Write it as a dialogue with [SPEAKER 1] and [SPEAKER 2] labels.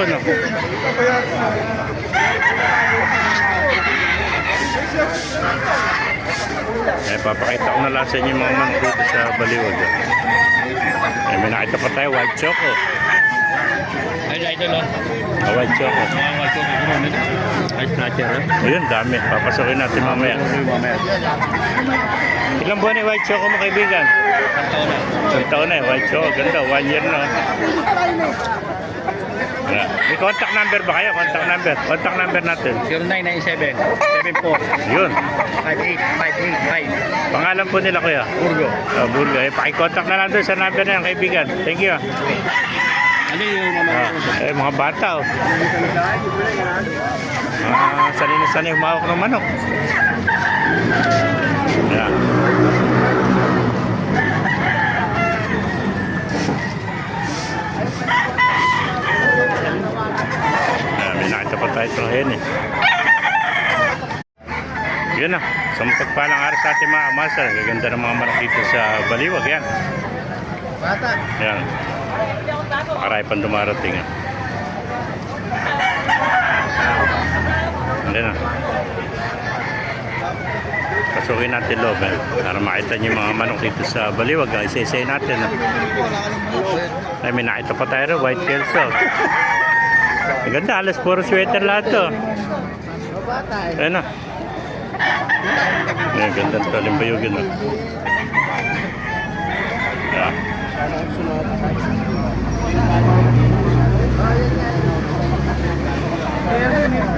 [SPEAKER 1] no? Papakita ko na lang sa inyo yung mga manok dito sa Baliwag. May nakita pa tayo, white choco.
[SPEAKER 2] Ay, idol, oh.
[SPEAKER 1] White choco.
[SPEAKER 2] White choco, ay, snatcher, eh.
[SPEAKER 1] Ayun, dami. Papasokin natin mamaya. Ilang buwan yung white choco mo, kaibigan? Isang taon na. White choco, ganda. 1 year na. Yeah. May contact number ba kayo? Contact number natin.
[SPEAKER 2] 0997-74.
[SPEAKER 1] Yun.
[SPEAKER 2] 58585.
[SPEAKER 1] Pangalan po nila, kuya?
[SPEAKER 2] Burgo.
[SPEAKER 1] Burgo. Pakicontact na lang doon sa number na yan, kaibigan. Thank you.
[SPEAKER 2] Ano yung mga
[SPEAKER 1] mga bata, oh. Sanay humawak ng manok. Yeah. May nakita pa tayo itong hen, eh. Yun na. Sa mapagpalang araw sa ating mga amasa. Gaganda ng mga manok dito sa Baliwag. Yan. Yan. Marami pang dumarating. Hindi na. Pasukin natin loob, eh, para makita niyo yung mga manok dito sa Baliwag. Isa-isay natin. Ay, may nakita pa tayo, white kelso. Maganda, alas puro sweater lahat to. Ayan na. Ayan, ganda ito. Limbayugin na. Yeah.